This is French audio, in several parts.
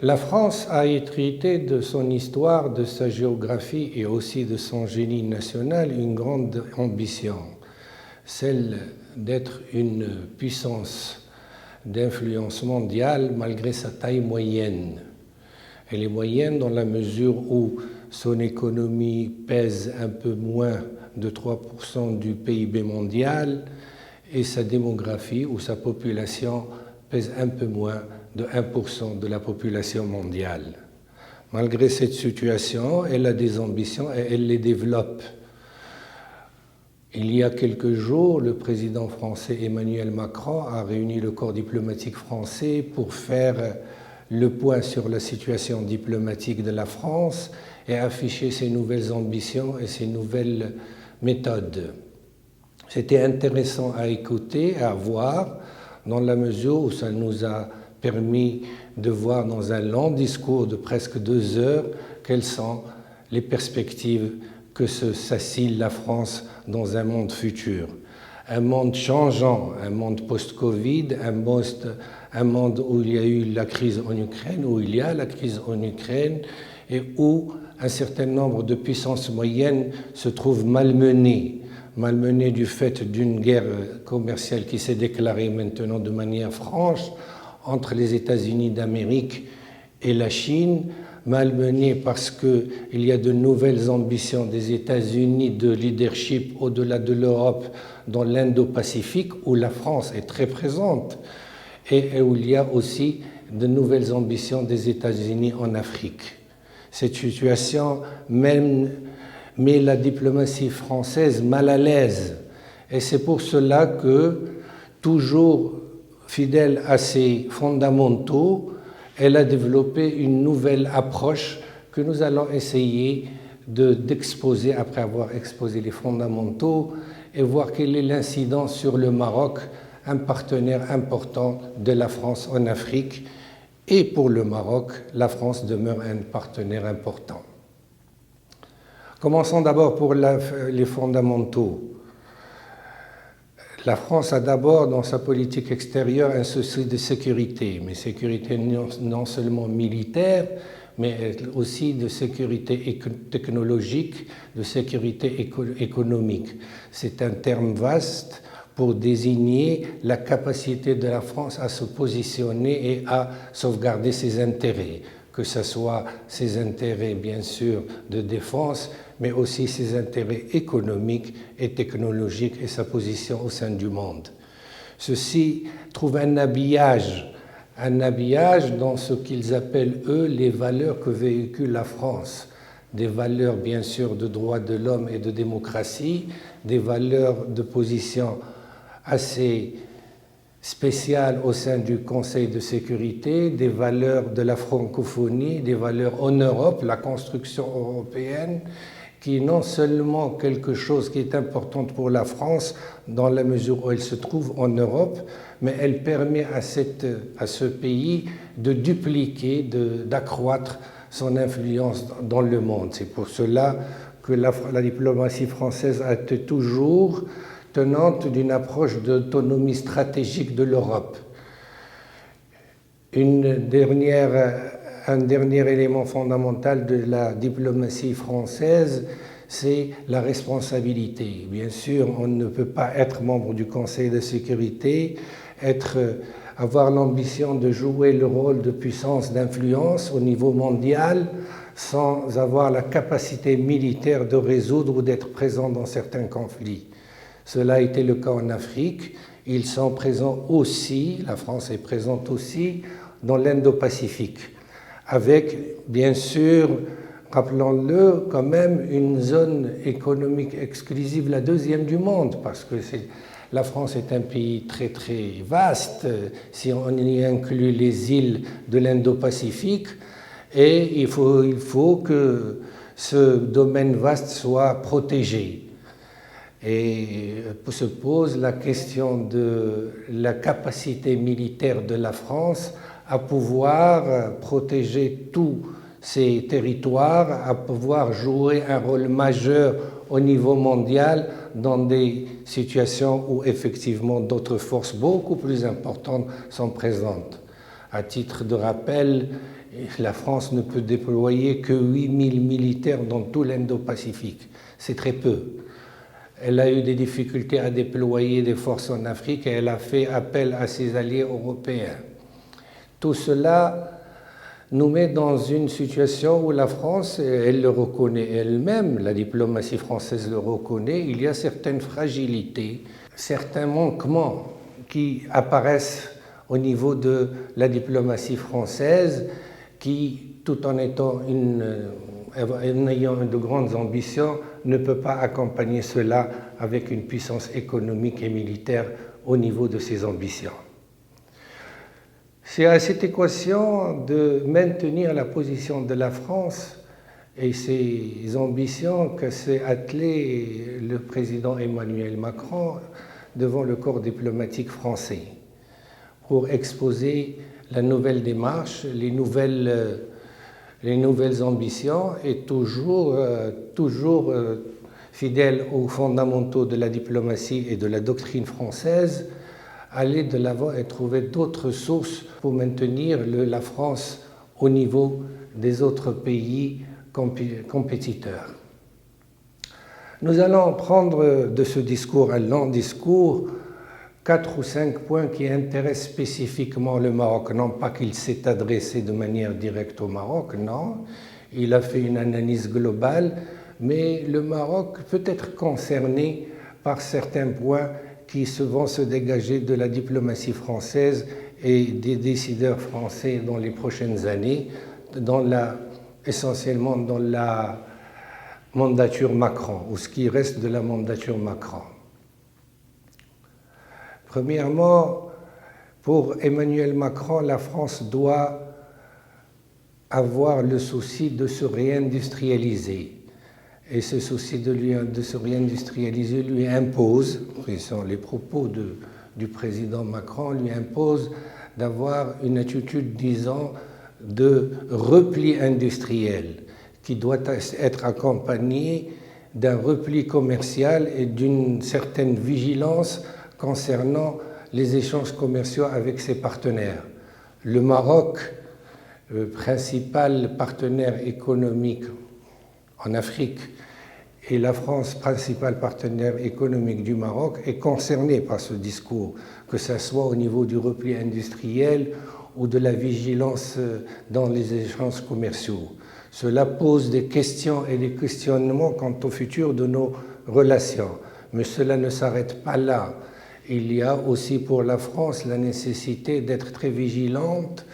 La France a hérité de son histoire, de sa géographie et aussi de son génie national une grande ambition, celle d'être une puissance d'influence mondiale malgré sa taille moyenne. Elle est moyenne dans la mesure où son économie pèse un peu moins de 3% du PIB mondial et sa démographie ou sa population pèse un peu moins de 1% de la population mondiale. Malgré cette situation, elle a des ambitions et elle les développe. Il y a quelques jours, le président français Emmanuel Macron a réuni le corps diplomatique français pour faire le point sur la situation diplomatique de la France et afficher ses nouvelles ambitions et ses nouvelles méthodes. C'était intéressant à écouter, à voir, dans la mesure où ça nous a permis de voir dans un long discours de presque 2 heures quelles sont les perspectives que s'assile la France dans un monde futur. Un monde changeant, un monde post-Covid, un monde où il y a eu la crise en Ukraine, où il y a la crise en Ukraine et où un certain nombre de puissances moyennes se trouvent malmenées du fait d'une guerre commerciale qui s'est déclarée maintenant de manière franche entre les États-Unis d'Amérique et la Chine, malmenée parce qu'il y a de nouvelles ambitions des États-Unis de leadership au-delà de l'Europe dans l'Indo-Pacifique, où la France est très présente, et où il y a aussi de nouvelles ambitions des États-Unis en Afrique. Cette situation met la diplomatie française mal à l'aise, et c'est pour cela que, toujours fidèle à ses fondamentaux, elle a développé une nouvelle approche que nous allons essayer d'exposer après avoir exposé les fondamentaux et voir quelle est l'incidence sur le Maroc, un partenaire important de la France en Afrique. Et pour le Maroc, la France demeure un partenaire important. Commençons d'abord pour les fondamentaux. La France a d'abord, dans sa politique extérieure, un souci de sécurité, mais sécurité non seulement militaire, mais aussi de sécurité technologique, de sécurité économique. C'est un terme vaste pour désigner la capacité de la France à se positionner et à sauvegarder ses intérêts, que ce soit ses intérêts, bien sûr, de défense, mais aussi ses intérêts économiques et technologiques et sa position au sein du monde. Ceci trouve un habillage dans ce qu'ils appellent, eux, les valeurs que véhicule la France. Des valeurs, bien sûr, de droits de l'homme et de démocratie, des valeurs de position assez spéciales au sein du Conseil de sécurité, des valeurs de la francophonie, des valeurs en Europe, la construction européenne, qui est non seulement quelque chose qui est important pour la France dans la mesure où elle se trouve en Europe, mais elle permet à ce pays de dupliquer, d'accroître son influence dans le monde. C'est pour cela que la diplomatie française a été toujours tenante d'une approche d'autonomie stratégique de l'Europe. Un dernier élément fondamental de la diplomatie française, c'est la responsabilité. Bien sûr, on ne peut pas être membre du Conseil de sécurité, avoir l'ambition de jouer le rôle de puissance d'influence au niveau mondial sans avoir la capacité militaire de résoudre ou d'être présent dans certains conflits. Cela a été le cas en Afrique. Ils sont présents aussi, la France est présente aussi, dans l'Indo-Pacifique, avec, bien sûr, rappelons-le, quand même une zone économique exclusive, la deuxième du monde, parce que la France est un pays très très vaste, si on y inclut les îles de l'Indo-Pacifique, et il faut que ce domaine vaste soit protégé. Et se pose la question de la capacité militaire de la France à pouvoir protéger tous ces territoires à pouvoir jouer un rôle majeur au niveau mondial dans des situations où effectivement d'autres forces beaucoup plus importantes sont présentes. À titre de rappel, la France ne peut déployer que 8000 militaires dans tout l'Indo-Pacifique. C'est très peu. Elle a eu des difficultés à déployer des forces en Afrique et elle a fait appel à ses alliés européens. Tout cela nous met dans une situation où la France, elle le reconnaît elle-même, la diplomatie française le reconnaît, il y a certaines fragilités, certains manquements qui apparaissent au niveau de la diplomatie française qui, tout en ayant de grandes ambitions, ne peut pas accompagner cela avec une puissance économique et militaire au niveau de ses ambitions. C'est à cette équation de maintenir la position de la France et ses ambitions que s'est attelé le président Emmanuel Macron devant le corps diplomatique français pour exposer la nouvelle démarche, les nouvelles ambitions et toujours fidèle aux fondamentaux de la diplomatie et de la doctrine française, aller de l'avant et trouver d'autres sources pour maintenir la France au niveau des autres pays compétiteurs. Nous allons prendre de ce discours un long discours 4 ou 5 points qui intéressent spécifiquement le Maroc. Non pas qu'il s'est adressé de manière directe au Maroc, non. Il a fait une analyse globale, mais le Maroc peut être concerné par certains points qui vont se dégager de la diplomatie française et des décideurs français dans les prochaines années, essentiellement dans la mandature Macron, ou ce qui reste de la mandature Macron. Premièrement, pour Emmanuel Macron, la France doit avoir le souci de se réindustrialiser. Et ce souci de se réindustrialiser lui impose, les propos du président Macron, lui impose d'avoir une attitude, disons, de repli industriel qui doit être accompagné d'un repli commercial et d'une certaine vigilance concernant les échanges commerciaux avec ses partenaires. Le Maroc, principal partenaire économique en Afrique, et la France, principal partenaire économique du Maroc, est concerné par ce discours, que ce soit au niveau du repli industriel ou de la vigilance dans les échanges commerciaux. Cela pose des questions et des questionnements quant au futur de nos relations. Mais cela ne s'arrête pas là. Il y a aussi pour la France la nécessité d'être très vigilante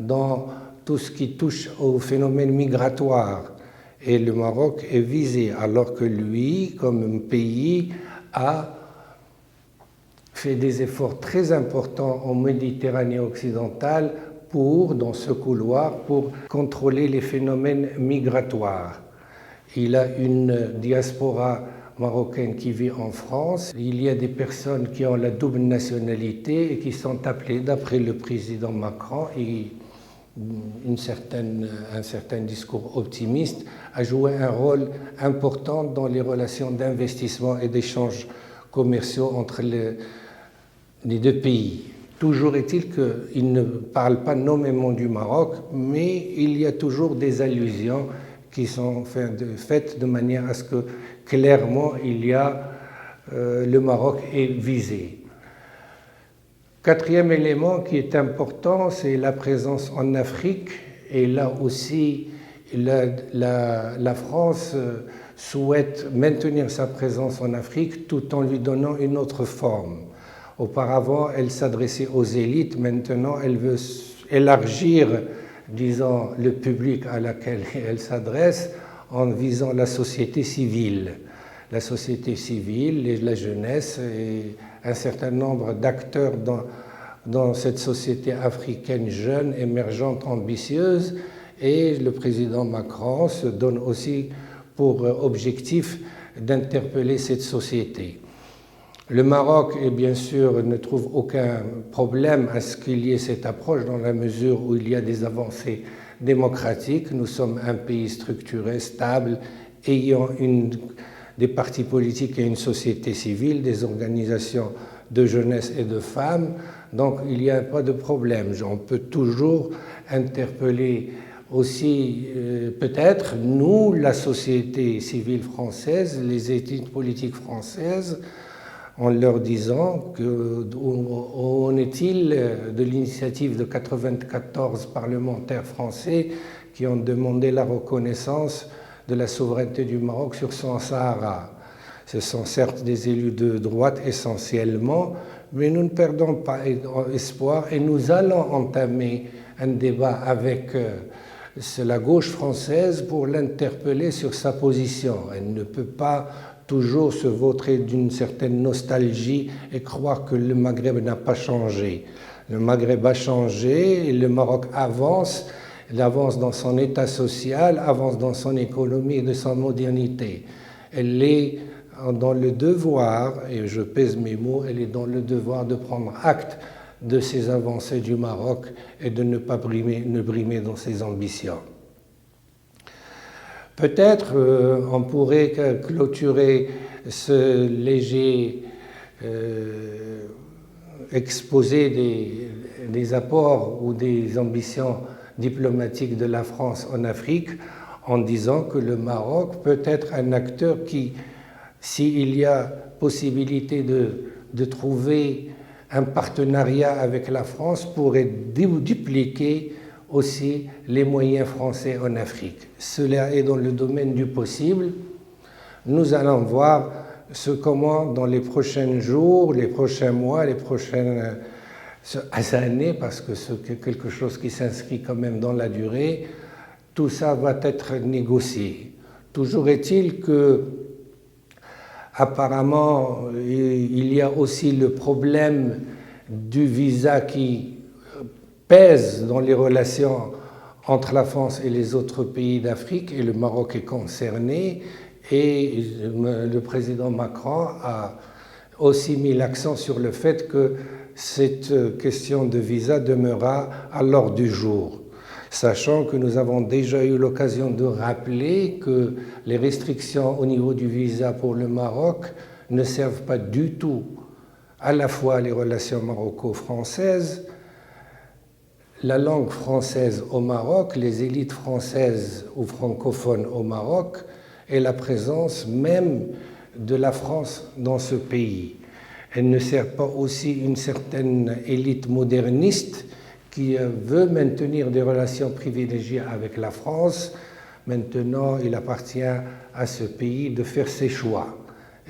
dans tout ce qui touche au phénomène migratoire. Et le Maroc est visé, alors que lui, comme pays, a fait des efforts très importants en Méditerranée occidentale dans ce couloir, pour contrôler les phénomènes migratoires. Il a une diaspora marocaine qui vit en France. Il y a des personnes qui ont la double nationalité et qui sont appelées, d'après le président Macron et un certain discours optimiste, à jouer un rôle important dans les relations d'investissement et d'échanges commerciaux entre les deux pays. Toujours est-il qu'il ne parle pas nommément du Maroc, mais il y a toujours des allusions qui sont faites de manière à ce que clairement le Maroc est visé. Quatrième élément qui est important, c'est la présence en Afrique. Et là aussi, la France souhaite maintenir sa présence en Afrique tout en lui donnant une autre forme. Auparavant, elle s'adressait aux élites. Maintenant, elle veut élargir, disons, le public à laquelle elle s'adresse en visant la société civile. La société civile, la jeunesse et un certain nombre d'acteurs dans cette société africaine jeune, émergente, ambitieuse. Et le président Macron se donne aussi pour objectif d'interpeller cette société. Le Maroc, bien sûr, ne trouve aucun problème à ce qu'il y ait cette approche dans la mesure où il y a des avancées démocratique. Nous sommes un pays structuré, stable, ayant des partis politiques et une société civile, des organisations de jeunesse et de femmes. Donc il n'y a pas de problème. On peut toujours interpeller aussi peut-être nous, la société civile française, les élites politiques françaises, en leur disant où en est-il de l'initiative de 94 parlementaires français qui ont demandé la reconnaissance de la souveraineté du Maroc sur son Sahara. Ce sont certes des élus de droite essentiellement, mais nous ne perdons pas espoir et nous allons entamer un débat avec la gauche française pour l'interpeller sur sa position. Elle ne peut pas toujours se vautrer d'une certaine nostalgie et croire que le Maghreb n'a pas changé. Le Maghreb a changé et le Maroc avance. Il avance dans son état social, avance dans son économie et de son modernité. Elle est dans le devoir, et je pèse mes mots, elle est dans le devoir de prendre acte de ces avancées du Maroc et de ne pas brimer dans ses ambitions. Peut-être on pourrait clôturer ce léger exposé des apports ou des ambitions diplomatiques de la France en Afrique en disant que le Maroc peut être un acteur qui, s'il y a possibilité de trouver un partenariat avec la France, pourrait dupliquer aussi les moyens français en Afrique. Cela est dans le domaine du possible. Nous allons voir comment dans les prochains jours, les prochains mois, les prochaines années, parce que c'est quelque chose qui s'inscrit quand même dans la durée, tout ça va être négocié. Toujours est-il que apparemment, il y a aussi le problème du visa qui pèse dans les relations entre la France et les autres pays d'Afrique, et le Maroc est concerné, et le président Macron a aussi mis l'accent sur le fait que cette question de visa demeurera à l'ordre du jour, sachant que nous avons déjà eu l'occasion de rappeler que les restrictions au niveau du visa pour le Maroc ne servent pas du tout à la fois les relations maroco-françaises, la langue française au Maroc, les élites françaises ou francophones au Maroc et la présence même de la France dans ce pays. Elle ne sert pas aussi une certaine élite moderniste qui veut maintenir des relations privilégiées avec la France. Maintenant, il appartient à ce pays de faire ses choix.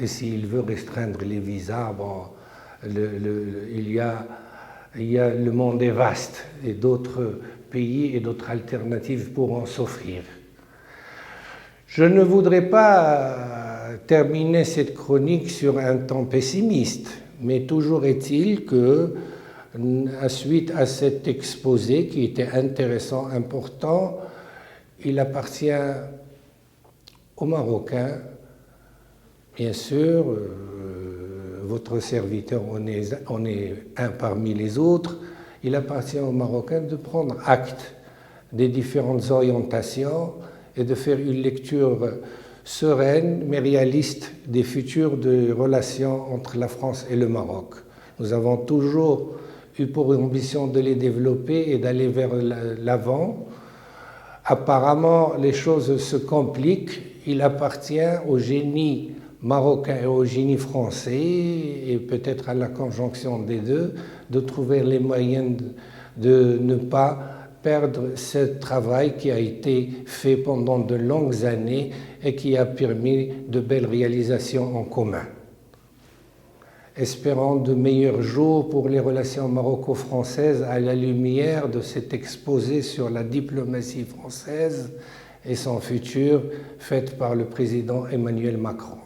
Et s'il veut restreindre les visas, bon, le monde est vaste et d'autres pays et d'autres alternatives pourront s'offrir. Je ne voudrais pas terminer cette chronique sur un ton pessimiste, mais toujours est-il que, suite à cet exposé qui était intéressant, important, il appartient aux Marocains, bien sûr, votre serviteur en est un parmi les autres, il appartient aux Marocains de prendre acte des différentes orientations et de faire une lecture sereine mais réaliste des futures relations entre la France et le Maroc. Nous avons toujours eu pour ambition de les développer et d'aller vers l'avant. Apparemment, les choses se compliquent. Il appartient au génie marocain et au génie français, et peut-être à la conjonction des deux, de trouver les moyens de ne pas perdre ce travail qui a été fait pendant de longues années et qui a permis de belles réalisations en commun. Espérons de meilleurs jours pour les relations maroco-françaises à la lumière de cet exposé sur la diplomatie française et son futur fait par le président Emmanuel Macron.